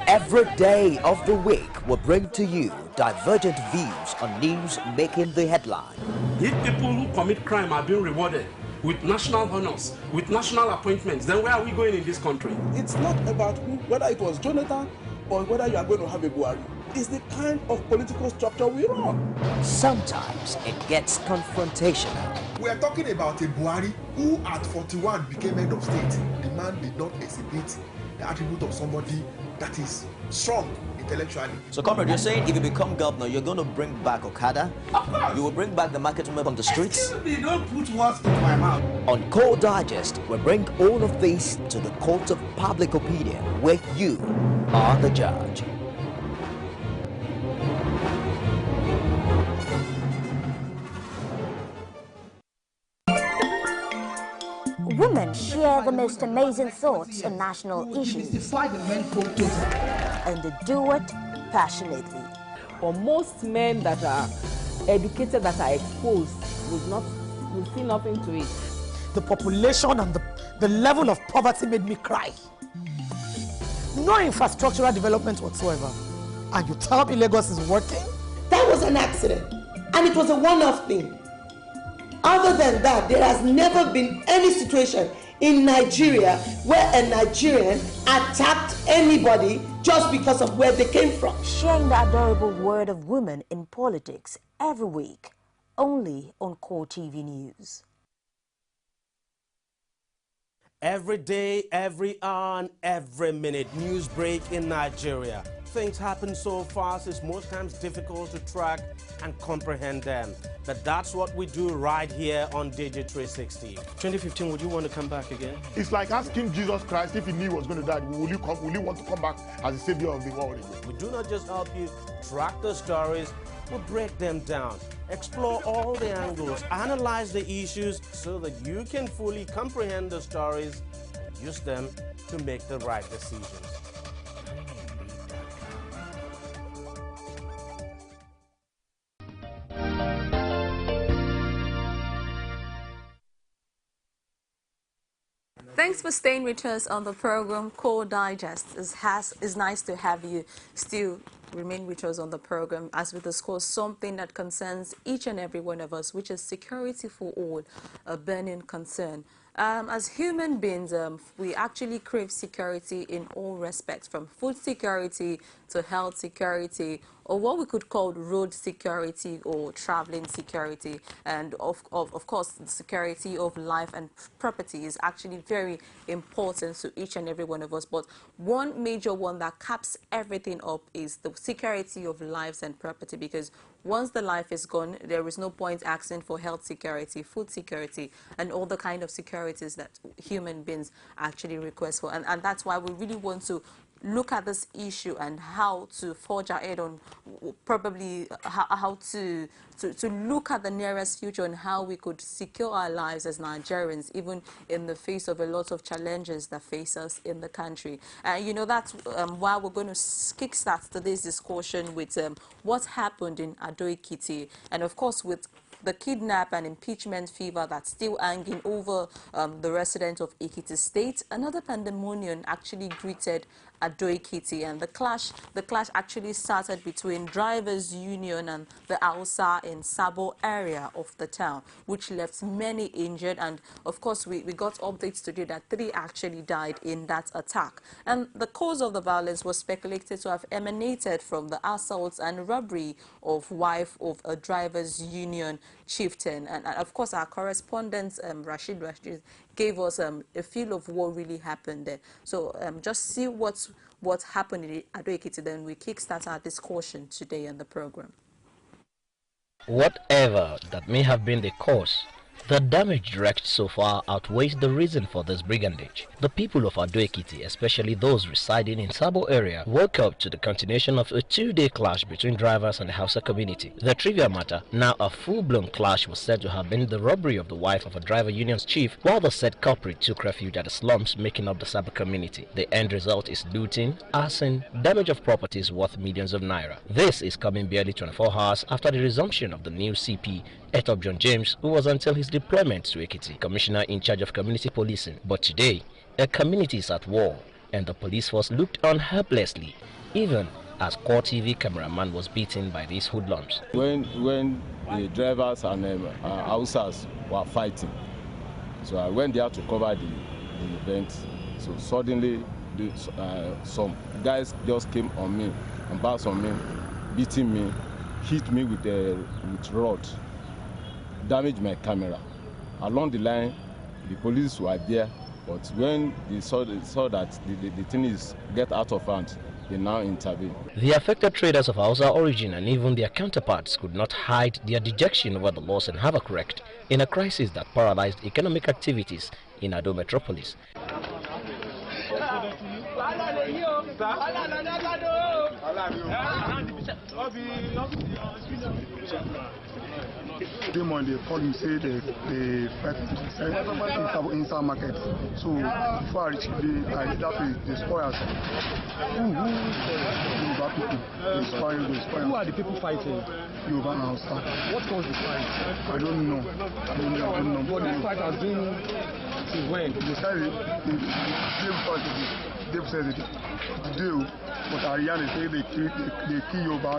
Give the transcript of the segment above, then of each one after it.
Every day of the week will bring to you divergent views on news making the headline. If people who commit crime are being rewarded with national honors, with national appointments, then where are we going in this country? It's not about whether it was Jonathan or whether you are going to have a Buhari. It's the kind of political structure we run. Sometimes it gets confrontational. We are talking about a Buhari who at 41 became head of state. The man did not exhibit the attribute of somebody that is strong intellectually. So, comrade, you're saying if you become governor, you're going to bring back Okada? Of course. You will bring back the market women on the streets? Excuse me, don't put words into my mouth. On Core Digest, we bring all of this to the court of public opinion, where you are the judge. Women share the most amazing thoughts on national issues, and they do it passionately. For most men that are educated, that are exposed, will see nothing to it. The population and the level of poverty made me cry. No infrastructural development whatsoever. And you tell me Lagos is working? That was an accident, and it was a one-off thing. Other than that, there has never been any situation in Nigeria where a Nigerian attacked anybody just because of where they came from. Sharing the adorable word of women in politics every week, only on Core TV News. Every day, every hour, and every minute, news break in Nigeria. Things happen so fast, it's most times difficult to track and comprehend them. But that's what we do right here on Digi 360. 2015, would you want to come back again? It's like asking Jesus Christ if he knew he was going to die, will you want to come back as the savior of the world again? We do not just help you track the stories, we break them down, explore all the angles, analyze the issues so that you can fully comprehend the stories and use them to make the right decisions. Thanks for staying with us on the program Core Digest. It's nice to have you still remain with us on the program as we discuss something that concerns each and every one of us, which is security for all, a burning concern. As human beings, we actually crave security in all respects, from food security to health security, or what we could call road security or traveling security. And of course, the security of life and property is actually very important to each and every one of us. But one major one that caps everything up is the security of lives and property, because once the life is gone, there is no point asking for health security, food security, and all the kind of securities that human beings actually request for. And that's why we really want to look at this issue and how to forge ahead on probably how to look at the nearest future and how we could secure our lives as Nigerians, even in the face of a lot of challenges that face us in the country. You know, that's why we're going to kickstart today's discussion with what happened in Ado-Ekiti, and of course with the kidnap and impeachment fever that's still hanging over the residents of Ekiti State. Another pandemonium actually greeted Ado-Ekiti, and the clash actually started between drivers' union and the Hausa in Sabo area of the town, which left many injured. And of course, we got updates today that 3 actually died in that attack. And the cause of the violence was speculated to have emanated from the assaults and robbery of wife of a drivers' union chieftain. And of course, our correspondent Rashid gave us a feel of what really happened there. So just see what happened in Ado-Ekiti, then we kickstart our discussion today on the program. Whatever that may have been the cause, the damage wreaked so far outweighs the reason for this brigandage. The people of Ado-Ekiti, especially those residing in Sabo area, woke up to the continuation of a 2-day clash between drivers and the Hausa community. The trivial matter, now a full-blown clash, was said to have been the robbery of the wife of a driver union's chief, while the said culprit took refuge at the slums making up the Sabo community. The end result is looting, arson, damage of properties worth millions of naira. This is coming barely 24 hours after the resumption of the new CP, Etop John James, who was until his deployment to Ekiti, commissioner in charge of community policing. But today, a community is at war and the police force looked on helplessly, even as Core TV cameraman was beaten by these hoodlums. When the drivers and Hausas were fighting, so I went there to cover the event. So suddenly, some guys just came on me and bounced on me, beating me, hit me with rod, damaged my camera. Along the line, the police were there, but when they saw that the thing is get out of hand, they now intervene. The affected traders of Hausa origin and even their counterparts could not hide their dejection over the loss and havoc wreaked in a crisis that paralyzed economic activities in Ado metropolis. Demon, they call me, say they fight inside market. So before I reach the spoilers. Who are the people fighting? Yoruba and Hausa. What caused the fight? I don't know. But this fight has been since when? They said it today, but Ariane say they kill Yoruba,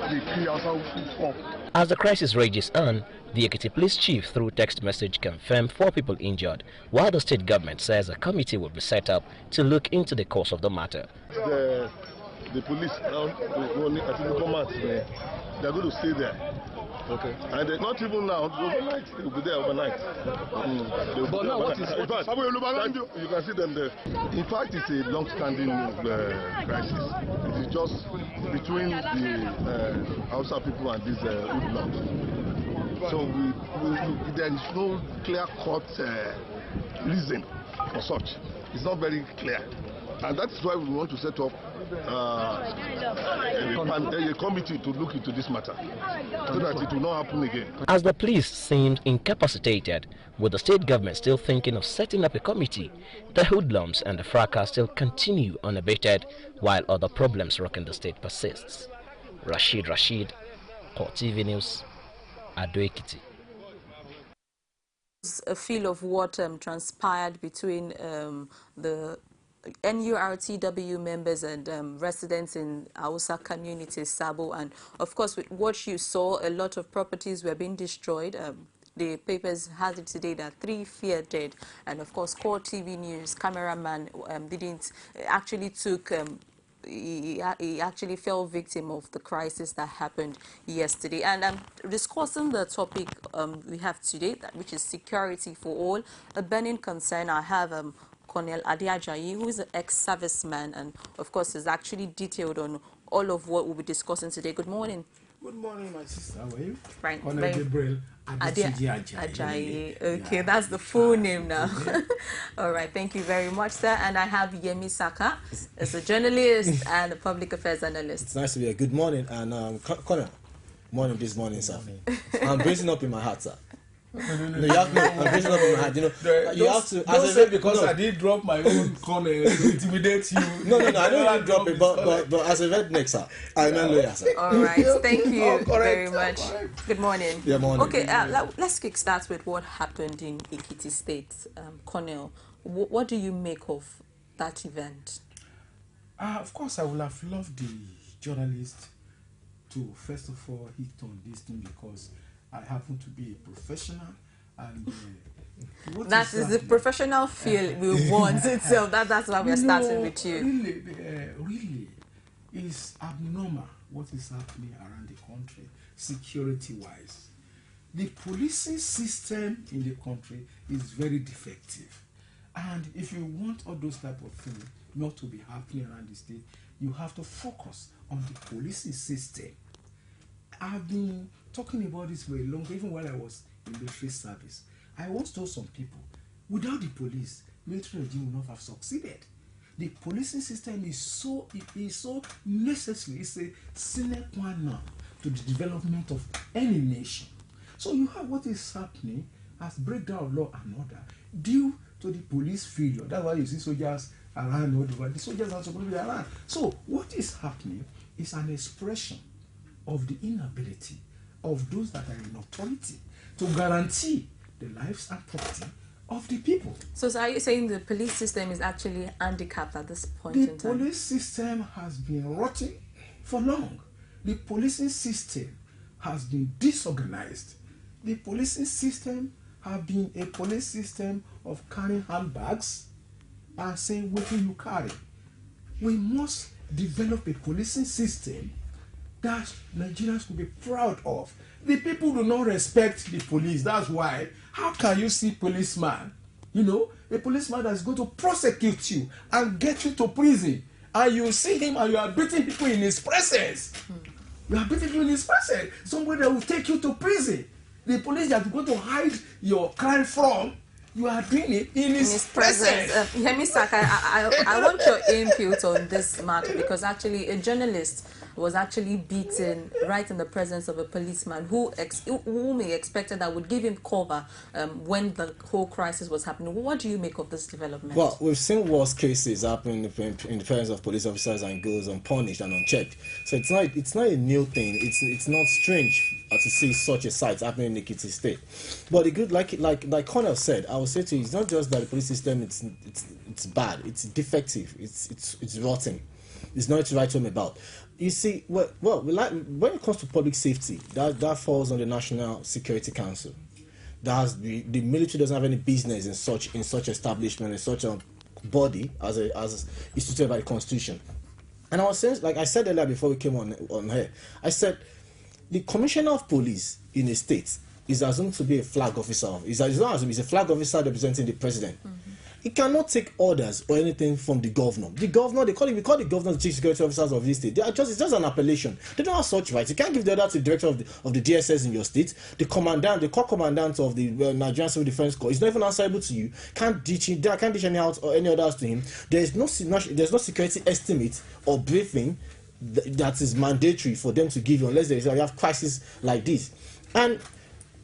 they kill Hausa. As the crisis rages on, the Ekiti Police Chief through text message confirmed 4 people injured, while the state government says a committee will be set up to look into the cause of the matter. The police now, I think the government, they are going to stay there. Okay. And not even now, overnight, they will be there overnight. But now what is in fact, you can see them there. In fact, it's a long-standing crisis. It is just between the Hausa people and these hoodlums. So there is no clear-cut reason for such. It's not very clear. And that is why we want to set up a committee to look into this matter, so that it will not happen again. As the police seemed incapacitated, with the state government still thinking of setting up a committee, the hoodlums and the fracas still continue unabated, while other problems rocking the state persists. Rashid, Core TV News, Ado Ekiti. A feel of what transpired between the NURTW members and residents in Hausa community, Sabo, and of course with what you saw, a lot of properties were being destroyed. The papers has it today that 3 fear dead, and of course Core TV News cameraman he actually fell victim of the crisis that happened yesterday. And discussing the topic we have today, which is security for all, a burning concern. I have Colonel AJAYI, who is an ex-serviceman, and of course is actually detailed on all of what we'll be discussing today. Good morning. Good morning, my sister. How are you? Right. Colonel Gabriel AJAYI. Okay, that's the full name now. All right, thank you very much, sir. And I have YEMI SAKA as a journalist and a public affairs analyst. It's nice to be here. Good morning, and Colonel. Morning this morning, sir. I'm bracing up in my heart, sir. No, I'm bracing up in my heart. You know, you have to. Don't say because I did drop my own corner to intimidate you. No, I don't drop it, but as a redneck, sir, I'm a lawyer, sir. All right, thank you very much. Good morning. Yeah, morning. Okay, let's kickstart with what happened in Ekiti State. Colonel, what do you make of that event? Of course, I would have loved the journalist to first of all hit on this thing, because I happen to be a professional, and that is the professional feel we want itself. That's why we're starting with you. Really, it's abnormal what is happening around the country, security-wise. The policing system in the country is very defective, and if you want all those type of things not to be happening around the state, you have to focus on the policing system. I've been talking about this for a long time, even while I was in military service. I once told some people, without the police, military regime would not have succeeded. The policing system is so necessary. It's a sine qua non to the development of any nation. So you have what is happening as breakdown of law and order due to the police failure. That's why you see soldiers around all over. The soldiers are supposed to be around. So what is happening is an expression of the inability of those that are in authority to guarantee the lives and property of the people. So are you saying the police system is actually handicapped at this point The in time? police system has been rotting for long. The policing system has been disorganized. The policing system has been a police system of carrying handbags and saying what will you carry. We must develop a policing system that Nigerians will be proud of. The people do not respect the police. That's why. How can you see policeman, a policeman that's going to prosecute you and get you to prison, and you see him and you are beating people in his presence? You are beating people in his presence. Somebody that will take you to prison. The police that are going to hide your crime from, you are doing it in his presence. YEMI SAKA, I want your input on this matter, because actually a journalist was actually beaten right in the presence of a policeman whom he expected that would give him cover when the whole crisis was happening. What do you make of this development? Well, we've seen worse cases happen in the presence of police officers and goes unpunished and unchecked. So it's not a new thing. It's not strange to see such a sight happening in Ekiti State. But the good, like Colonel said, I would say to you, it's not just that the police system it's bad, it's defective, it's rotten. There's no to write home about. You see, when it comes to public safety, that falls on the National Security Council. The military doesn't have any business in such establishment, in such a body as instituted by the Constitution. And I was saying, like I said earlier before we came on here, I said the commissioner of police in a state is assumed to be a flag officer. He's a flag officer representing the president. He cannot take orders or anything from the governor. The governor, we call the governor the chief security officers of this state. It's just an appellation. They don't have such rights. You can't give the order to the director of the DSS in your state. The corps commandant of the Nigerian Civil Defense Corps is not even answerable to you. Can't dish any orders to him. There's no security estimate or briefing that is mandatory for them to give you unless you have crisis like this. And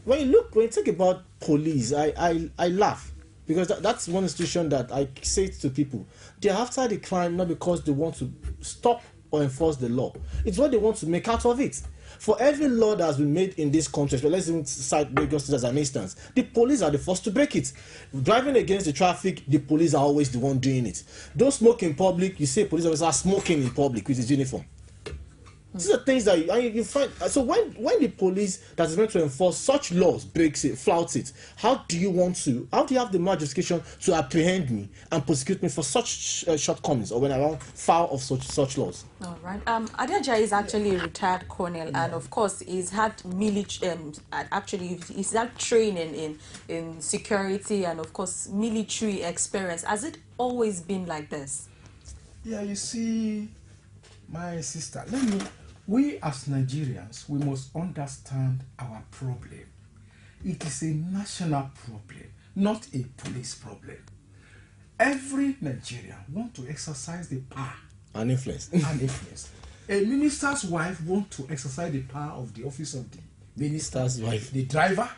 when you think about police, I laugh. Because that's one institution that I say to people, they're after the crime not because they want to stop or enforce the law. It's what they want to make out of it. For every law that has been made in this country, but let's even cite Lagos as an instance, the police are the first to break it. Driving against the traffic, the police are always the one doing it. Don't smoke in public, you say police officers are smoking in public with his uniform. These are things that you find. So when the police that is meant to enforce such laws breaks it, flouts it, how do you have the justification to apprehend me and prosecute me for such shortcomings or when I run foul of such laws? All right. AJAYI is actually a retired colonel, and of course he's had military. He's had training in security and of course military experience. Has it always been like this? Yeah, you see, my sister, we as Nigerians, we must understand our problem. It is a national problem, not a police problem. Every Nigerian wants to exercise the power and influence. A minister's wife wants to exercise the power of the office of the minister's wife, the driver,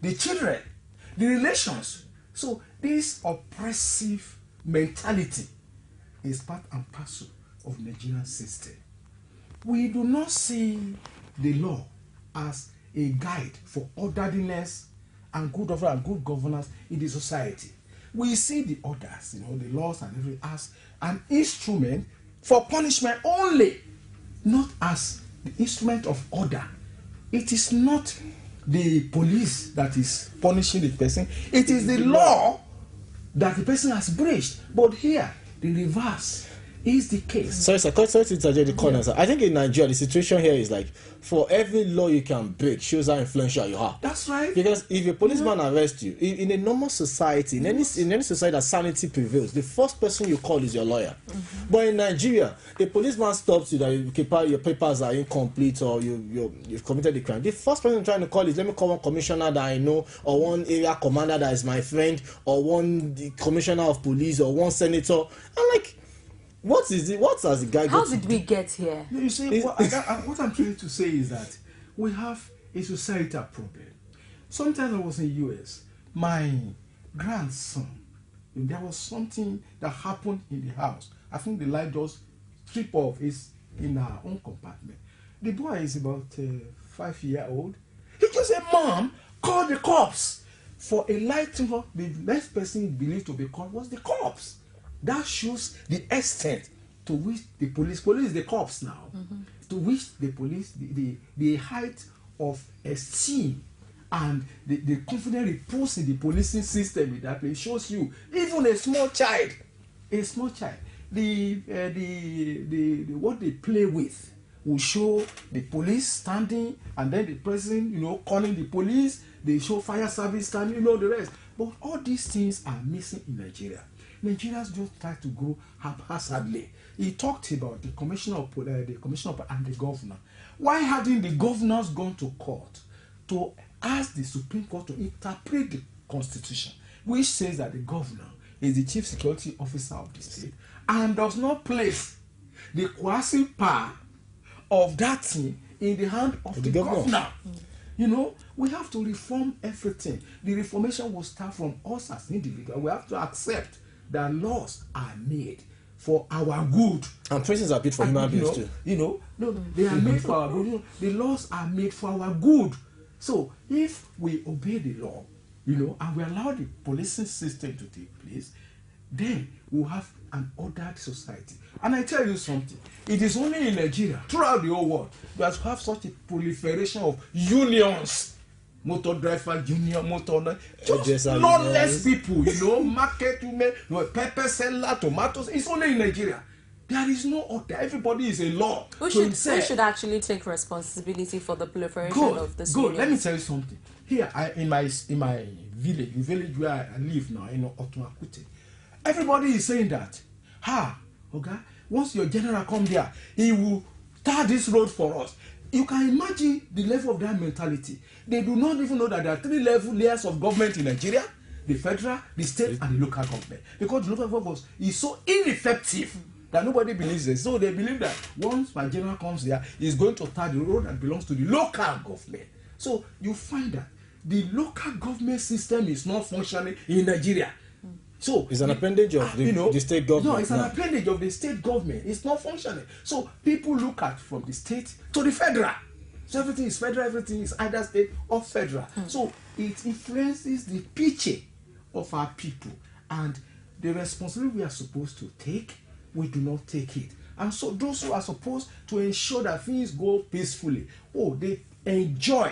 the children, the relations. So this oppressive mentality is part and parcel of Nigerian system. We do not see the law as a guide for orderliness and good governance in the society. We see the orders, the laws and everything as an instrument for punishment only, not as the instrument of order. It is not the police that is punishing the person. It is the law that the person has breached. But here, the reverse is the case. Sorry, sir. Sorry to interject the corner, sir. I think in Nigeria, the situation here is like, for every law you can break, shows how influential you are. That's right. Because if a policeman arrests you, in a normal society, in any society that sanity prevails, the first person you call is your lawyer. But in Nigeria, a policeman stops you that your papers are incomplete or you've committed the crime. The first person trying to call is, let me call one commissioner that I know, or one area commander that is my friend, or one commissioner of police, or one senator. I'm like, what has the guy got? How did we get here? You see, what I'm trying to say is that we have a societal problem. Sometimes I was in the US, my grandson, there was something that happened in the house. I think the light just strip off is in our own compartment. The boy is about 5 years old. He just said, "Mom, call the cops." for a lighting, the next person believed to be caught was the cops. That shows the extent to which the police is the cops now, to which the police, the height of esteem and the confidence reposed in the policing system in that place shows you, even a small child, the what they play with will show the police standing, and then the president, calling the police. They show fire service standing, the rest. But all these things are missing in Nigeria. Nigerians just try to grow haphazardly. He talked about the commissioner of and the governor. Why hadn't the governors gone to court to ask the Supreme Court to interpret the Constitution, which says that the governor is the chief security officer of the state and does not place the coercive power of that thing in the hand of the governor? We have to reform everything. The reformation will start from us as individuals. We have to accept that laws are made for our good. And prisons are built for human beings too. No, they are made for our good. The laws are made for our good. So if we obey the law, and we allow the policing system to take place, then we'll have an ordered society. And I tell you something, it is only in Nigeria, throughout the whole world, that you have such a proliferation of unions. Motor driver union, just lawless people, market women, pepper seller, tomatoes. It's only in Nigeria. There is no order. Everybody is a law. We should actually take responsibility for the proliferation of this union. Let me tell you something. Here, in my village, the village where I live now, Otumakute, everybody is saying that, okay, once your general come there, he will tar this road for us. You can imagine the level of that mentality. They do not even know that there are 3 layers of government in Nigeria: the federal, the state, and the local government. Because the local government is so ineffective that nobody believes it. So they believe that once my general comes there, he's going to tar the road that belongs to the local government. So you find that the local government system is not functioning in Nigeria. So it's an appendage of the state government. No, it's an appendage of the state government. It's not functioning. So people look at from the state to the federal. So everything is federal, everything is either state or federal. So it influences the pitching of our people. And the responsibility we are supposed to take, we do not take it. And so those who are supposed to ensure that things go peacefully, they enjoy,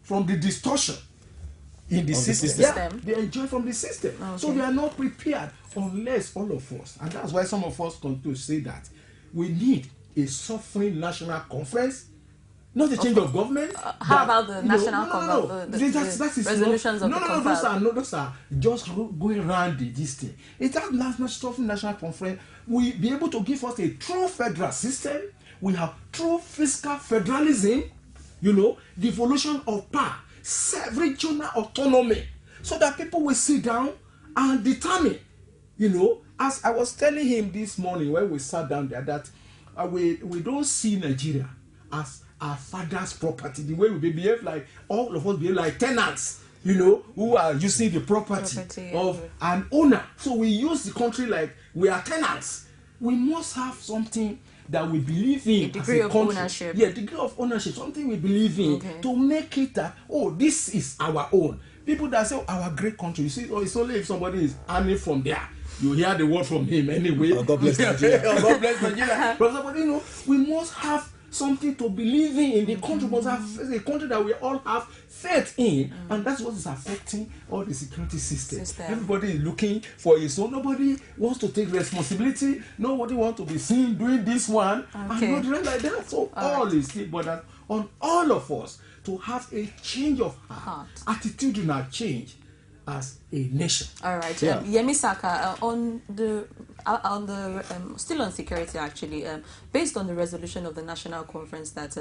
from the distortion in the system. Yeah, they enjoy from the system. Okay. So they are not prepared unless all of us, and that's why some of us continue to say that we need a sovereign national conference, not a change of government. How about the national conference? That is resolutions of the conference. Those are just going around this thing. It's that sovereign national conference will be able to give us a true federal system. We have true fiscal federalism, devolution of power, regional autonomy, so that people will sit down and determine, as I was telling him this morning when we sat down there, that we don't see Nigeria as our father's property, the way we behave like, all of us behave like tenants, who are using the property of an owner. So we use the country like we are tenants. We must have something that we believe in, a degree of ownership. Yeah, degree of ownership, something we believe in, to make it that, this is our own. People that say, our great country, you see, it's only if somebody is earning from there, you hear the word from him anyway. God bless Nigeria. God bless Nigeria. But we must have something to believe in. The country must have a country that we all have faith in, and that's what is affecting all the security system. Everybody is looking for his own. Nobody wants to take responsibility. Nobody wants to be seen doing this one and not like that. So all is still, but on all of us to have a change of heart, attitudinal change as a nation. All right, Yemi Saka, still on security actually, based on the resolution of the National Conference that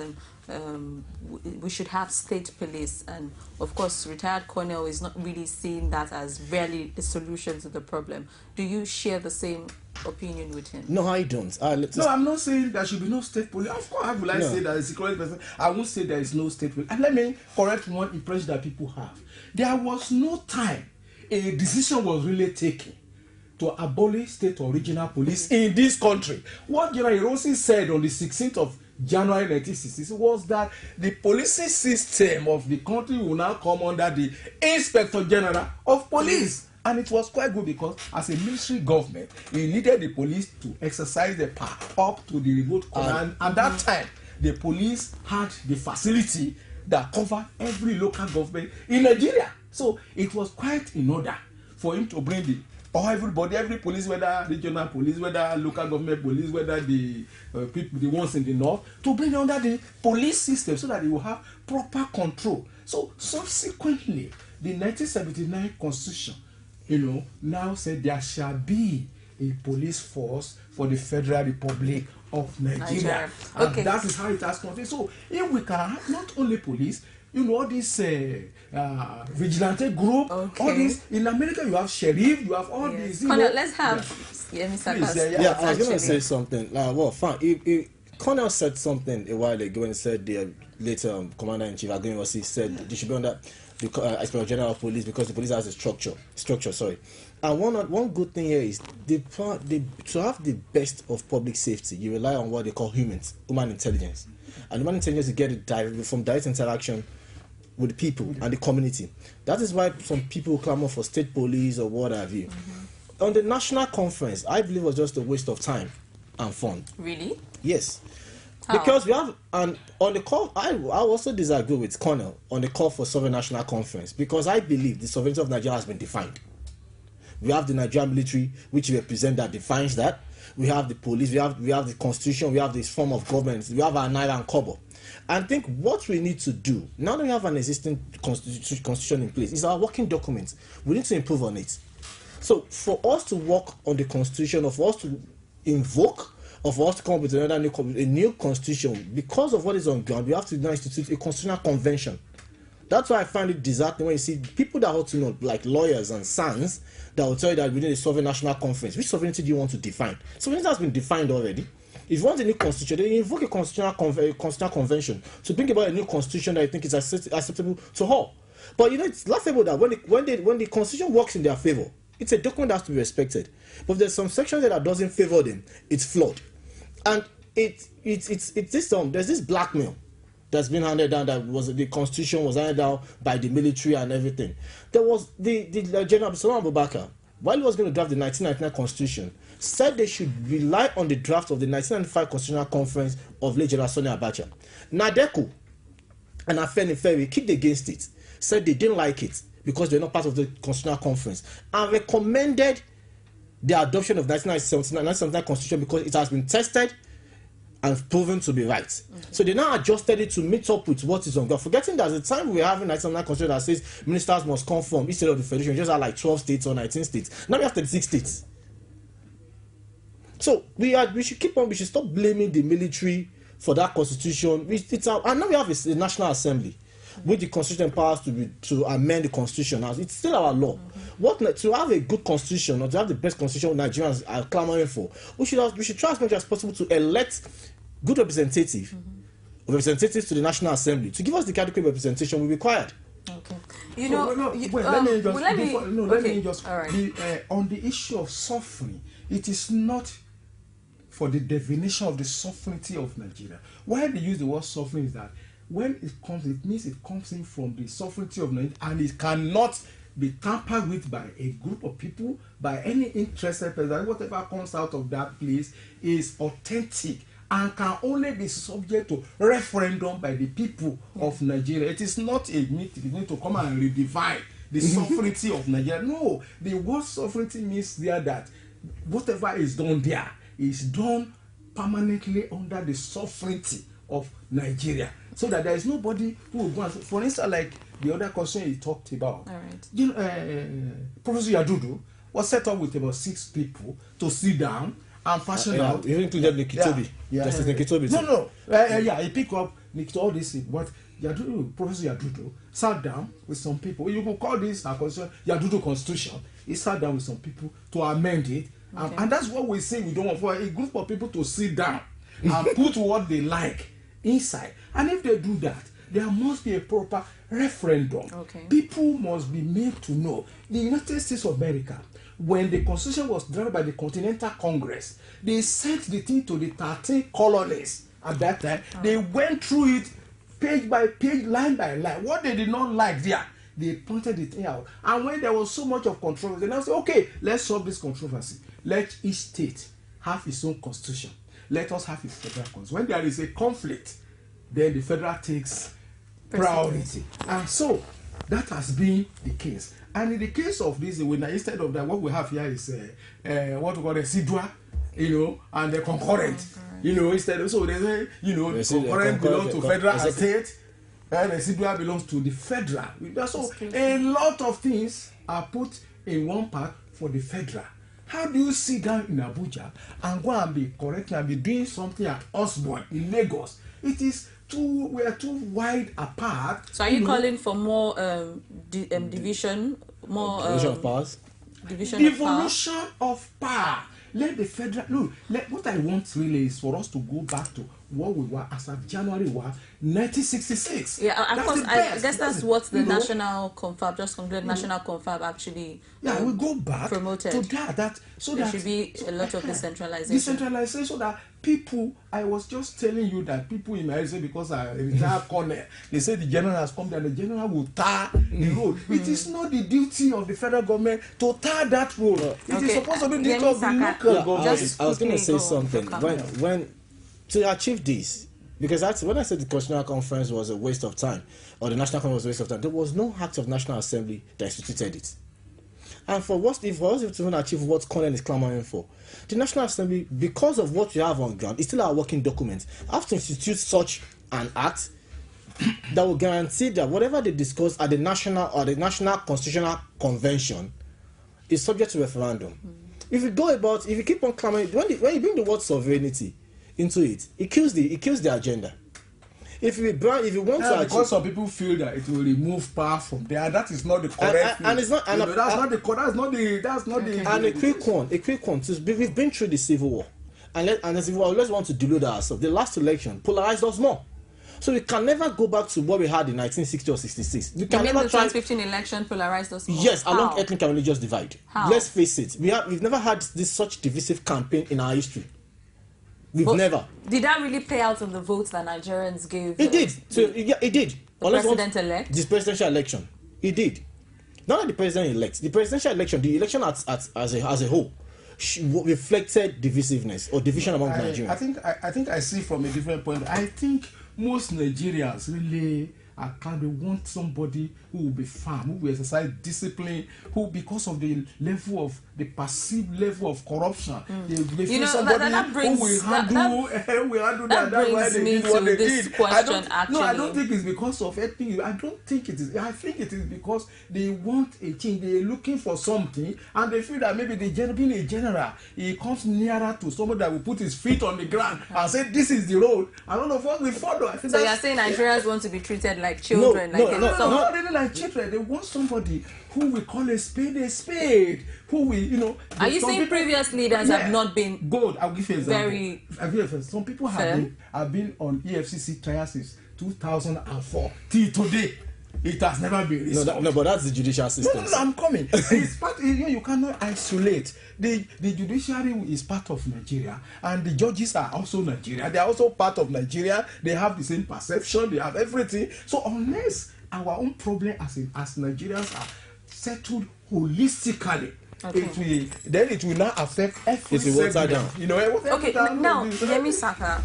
we should have state police, and of course retired colonel is not really seeing that as really the solution to the problem. Do you share the same opinion with him? No, I don't. No, I'm not saying there should be no state police. Of course, how will I say that as a security person? I won't say there is no state police. And let me correct one impression that people have. There was no time a decision was really taken to abolish state or regional police in this country. What General Hiroshi said on the 16th of January 1966 was that the policing system of the country will now come under the Inspector General of Police. And it was quite good because as a military government, it needed the police to exercise the power up to the remote command. And that time, the police had the facility that covered every local government in Nigeria. So it was quite in order for him to bring everybody, every police, whether regional police, whether local government police, whether the people, the ones in the north, to bring under the police system so that they will have proper control. So subsequently, the 1979 Constitution, now said there shall be a police force for the Federal Republic of Nigeria. Okay. And that is how it has continued. So if we can have not only police, all this vigilante group, all this, in America you have sheriff, you have all these. Let's have YEMI SAKA. I was going to say something. Fine. Colonel said something a while ago and said the later Commander-in-Chief Agoniwasi said they should be under the Inspector General of Police because the police has a structure. And one good thing here is to have the best of public safety, you rely on what they call human intelligence. And human intelligence, you get it from direct interaction with the people and the community. That is why some people clamor for state police or what have you. On the national conference, I believe it was just a waste of time and fun. Really? Yes. How? Because we have, and on the call, I also disagree with Colonel on the call for sovereign national conference because I believe the sovereignty of Nigeria has been defined. We have the Nigerian military, which represent that defines that. We have the police, we have the constitution, we have this form of government, we have our naira and kobo. I think what we need to do, now that we have an existing constitution in place, is our working document. We need to improve on it. So for us to work on the constitution, or for us to invoke, or for us to come up with a new constitution, because of what is on ground, we have to now institute a constitutional convention. That's why I find it disheartening when you see people that ought to know, like lawyers and sons, that will tell you that we need a sovereign national conference. Which sovereignty do you want to define? Sovereignty has been defined already. If you want a new constitution, then you invoke a constitutional convention to bring about a new constitution that I think is acceptable to all. But it's laughable that when the constitution works in their favor, it's a document that has to be respected. But if there's some section that doesn't favor them, it's flawed. And there's this blackmail that's been handed down, that was the constitution was handed down by the military and everything. There was the General Abdulsalam Abubakar, while he was going to draft the 1999 constitution, said they should rely on the draft of the 1995 Constitutional Conference of late General Sani Abacha. Nadeko and Afenifere kicked against it, said they didn't like it because they're not part of the Constitutional Conference, and recommended the adoption of the 1979 Constitution because it has been tested and proven to be right. So they now adjusted it to meet up with what is on ground, forgetting that at the time we were having 1999 Constitution that says ministers must come from each state of the federation. We just had like 12 states or 19 states. Now we have 36 states. So we should stop blaming the military for that constitution. And now we have a National Assembly with the constitution powers to amend the constitution. Now it's still our law. To have a good constitution, or to have the best constitution Nigerians are clamoring for, we should try as much as possible to elect good representatives to the National Assembly to give us the adequate representation we required. Okay. On the issue of suffering, it is not for the definition of the sovereignty of Nigeria. Why they use the word suffering is that when it means it comes in from the sovereignty of Nigeria, and it cannot be tampered with by a group of people, by any interested person. Whatever comes out of that place is authentic and can only be subject to referendum by the people of Nigeria. It is not a need to come and redefine the sovereignty of Nigeria. No, the word sovereignty means there that whatever is done there is done permanently under the sovereignty of Nigeria, so that there is nobody who will go and, for instance, like the other question you talked about. All right. Professor Yadudu was set up with about 6 people to sit down and fashion out. You included Nikitobi. Justice Nikitobi. He picked up all this, but Professor Yadudu sat down with some people. You could call this a constitution, Yadudu Constitution. He sat down with some people to amend it, and that's what we say we don't want, for a group of people to sit down and put what they like inside. And if they do that, there must be a proper referendum. People must be made to know. The United States of America, when the Constitution was drafted by the Continental Congress, they sent the thing to the 13 colonies at that time. They went through it page by page, line by line. What they did not like there, they pointed it out. And when there was so much of controversy, they now say, okay, let's solve this controversy. Let each state have its own constitution. Let us have its federal constitution. When there is a conflict, then the federal takes priority. And so that has been the case. And in the case of this, instead of that, what we have here is what we call a sidua, and the concurrent. Instead of, so they say, the concurrent belongs to federal and state, and the sidua belongs to the federal. So a lot of things are put in one part for the federal. How do you sit down in Abuja and go and be correcting and be doing something at Osborne in Lagos? We are too wide apart. So are you calling for more division, more division of powers? Devolution of power. Let the federal what I want really is for us to go back to what we were as of January 1966. Yeah, of course. I guess that's what the national confab, just concluded national confab, actually. Yeah, we go back promoted to that. So there that should be a lot of decentralization. Decentralization, so that people. I was just telling you that people in my say because I retired colonel, they say the general has come there, the general will tar the road. It is not the duty of the federal government to tar that road. It is supposed to be the duty of the local government. I was going to say something. When to achieve this, because when I said the Constitutional Conference was a waste of time, or the National Conference was a waste of time, there was no act of National Assembly that instituted it. And for us to even achieve what Colin is clamoring for, the National Assembly, because of what we have on ground, it's still our working document, have to institute such an act that will guarantee that whatever they discuss at the National Constitutional Convention is subject to referendum. If you keep on clamoring, when you bring the word sovereignty into it, it kills the agenda. If you want to achieve, because some people feel that it will remove power from there, that is not the correct thing. And it's not. That's not the. And a quick one. We've been through the Civil War, and as if we always want to delude ourselves. The last election polarized us more, so we can never go back to what we had in 1960 or 66. We can never the 2015 election polarized us more? Yes, along ethnic and religious divide. How? Let's face it, we've never had such divisive campaign in our history. Never. Did that really play out in the votes that Nigerians gave? It did. It did. The president-elect? This presidential election. It did. Not the president-elect. The presidential election, the election as a whole, reflected divisiveness or division among Nigerians. I think I see from a different point. I think most Nigerians really they want somebody who will be firm, who will exercise discipline, who, because of the perceived level of corruption, they feel somebody who will handle that. That's why they did what they did. I don't think it's because of anything. I don't think it is. I think it is because they want a change. They're looking for something, and they feel that maybe being a general, he comes nearer to somebody that will put his feet on the ground and say, "This is the road." I don't know what we follow. So you're saying Nigerians want to be treated like children? Not really like children. They want somebody who we call a spade. Who we, Are you saying previous leaders have not been good? I'll give you an example. Very Some people have been on EFCC trial since 2004 till today. It has never been restored. No, but that's the judicial system. No, I'm coming. It's part. You cannot isolate. The judiciary is part of Nigeria, and the judges are also Nigeria. They are also part of Nigeria. They have the same perception. They have everything. So unless our own problem as Nigerians are settled holistically, it will not affect every segment. Now, YEMI SAKA,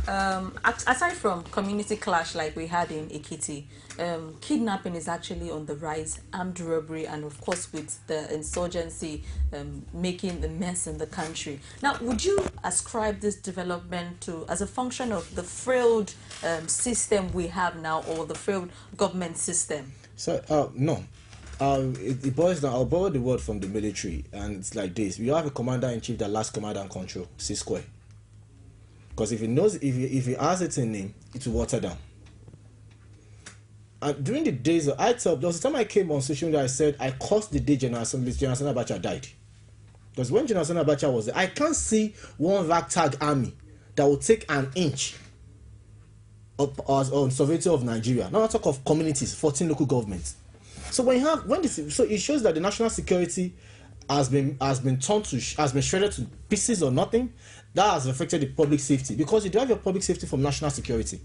aside from community clash like we had in Ekiti, kidnapping is actually on the rise, armed robbery, and of course with the insurgency making a mess in the country. Now, would you ascribe this development as a function of the failed system we have now, or the failed government system? So, no. It boils down. I'll borrow the word from the military, and it's like this: we have a commander-in-chief that lacks command and control, C-square. Because if he has it in him, it will water down. And during the days of there was a time I came on social media, I said I caused the day General Sani Abacha died. Because when General Sani Abacha was there, I can't see one ragtag army that will take an inch on sovereignty of Nigeria. Now I talk of communities, 14 local governments. So so it shows that the national security has been shredded to pieces or nothing, that has affected the public safety, because you derive your public safety from national security.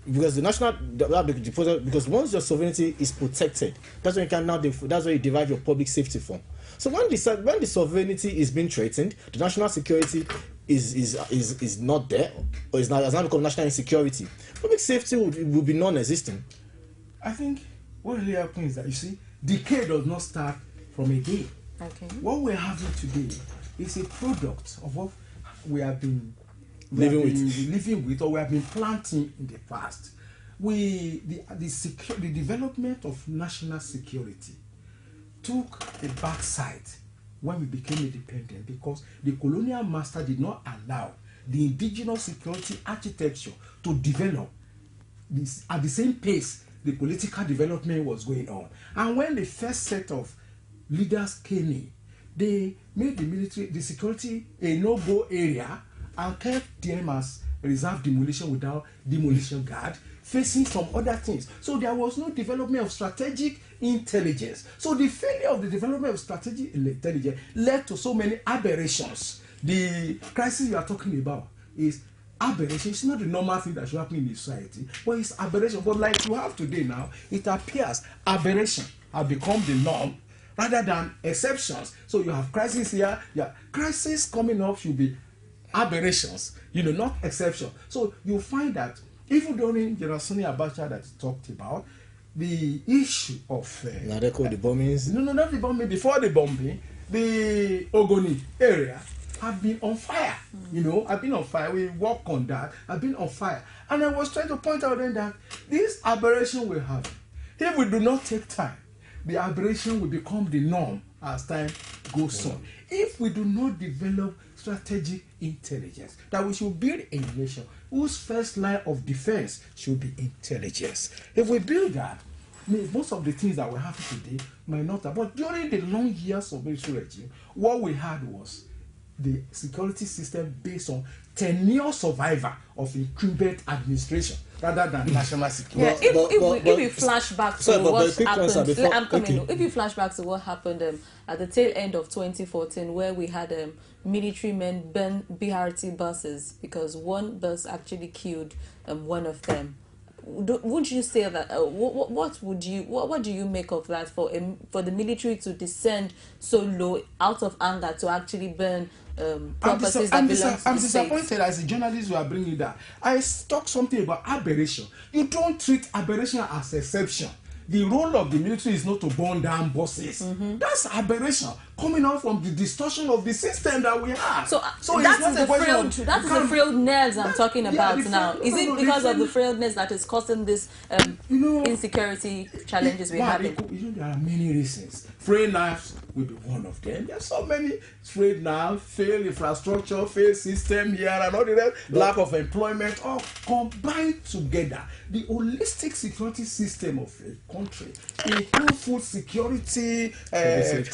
Because because once your sovereignty is protected, that's when you can that's where you derive your public safety from. So when the sovereignty is being threatened, the national security is not there, or has now become national insecurity. Public safety will be non-existent. I think what really happens is that, you see, decay does not start from a day. Okay. What we're having today is a product of what we have been living with, or we have been planting in the past. The development of national security took a backside when we became independent, because the colonial master did not allow the indigenous security architecture to develop this at the same pace the political development was going on. And when the first set of leaders came in, they made the security a no-go area and kept them as reserve demolition without demolition guard, facing some other things. So there was no development of strategic intelligence. So the failure of the development of strategic intelligence led to so many aberrations. The crisis you are talking about is aberration. It's not the normal thing that should happen in the society, but it's aberration. But like you have today now, it appears aberration have become the norm rather than exceptions. So you have crisis here. Yeah, crisis coming up should be aberrations, not exception. So you find that even during General Sani Abacha that talked about, the issue of now they call the bombings. No, not the bombing. Before the bombing, the Ogoni area have been on fire. I've been on fire. We work on that. I've been on fire, and I was trying to point out then that this aberration we have, if we do not take time, the aberration will become the norm as time goes on. If we do not develop strategic intelligence, that we should build a nation whose first line of defense should be intelligence. If we build that, most of the things that we have today might not have. But during the long years of military regime, what we had was the security system based on tenure survivor of incumbent administration rather than national security. If you flash back to what happened, if you flash back to what happened at the tail end of 2014, where we had military men burn BRT buses because one bus actually killed one of them. Would you say that? What do you make of that for the military to descend so low out of anger to actually burn properties that belong to the state? I'm disappointed as a journalist you are bringing that. I talk something about aberration. You don't treat aberration as exception. The role of the military is not to burn down buses. That's aberration coming out from the distortion of the system that we have. So that is the frayed nerves I'm talking about now. Is it because of the frayedness that is causing this insecurity challenges we have? There are many reasons. Frayed nerves will be one of them. There are so many frayed nerves, failed infrastructure, failed system here and all the rest, lack of employment, all combined together. The holistic security system of a country, include food security,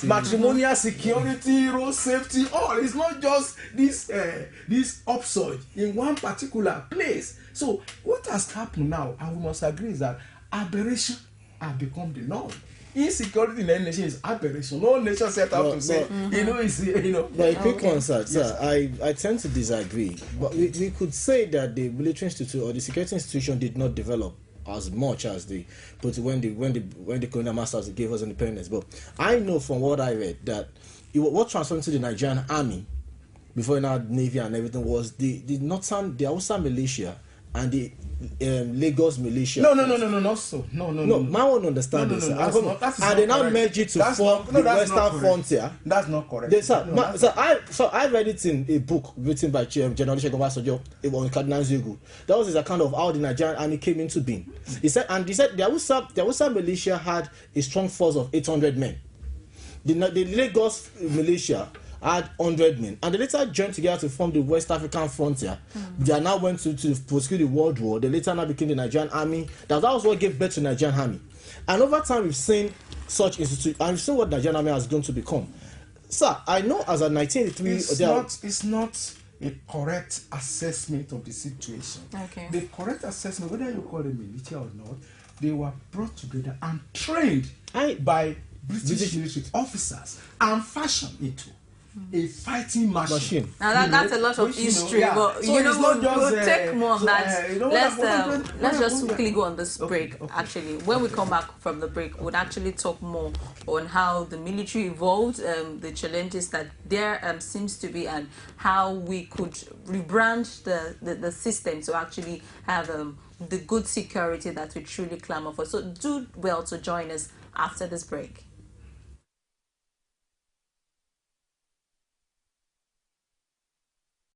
matrimonial security, road safety, all. It's not just this upsurge in one particular place. So what has happened now, and we must agree, is that aberration have become the norm. Insecurity in any nation is aberration. No nation set out to say, But a quick one, sir. I tend to disagree. But we could say that the military institute or the security institution did not develop as much as when the colonial masters gave us independence. But I know from what I read that what transformed to the Nigerian army before now navy and everything was the Hausa militia and the Lagos militia. No, not so. No. Man won't understand this. And they now merge it to form the Western Frontier. That's not correct. I read it in a book written by General Olusegun on Cardinal Zegu. That was his account of how the Nigerian army came into being. He said the Hausa militia had a strong force of 800 men. The Lagos militia had 100 men, and they later joined together to form the West African Frontier. They now went to prosecute the World War. They later now became the Nigerian Army. That was what gave birth to the Nigerian Army. And over time, we've seen such institute, and we've seen what the Nigerian Army has grown to become. Sir, I know as a 1983, it's not a correct assessment of the situation. Okay. The correct assessment, whether you call it military or not, they were brought together and trained by British military officers and fashioned into a fighting machine. Now that's a lot of history, but so we'll take more of that. Let's just quickly go on this break. Actually, when we come back from the break, we'll actually talk more on how the military evolved, the challenges that there seems to be, and how we could rebrand the system to actually have the good security that we truly clamor for. So do well to join us after this break.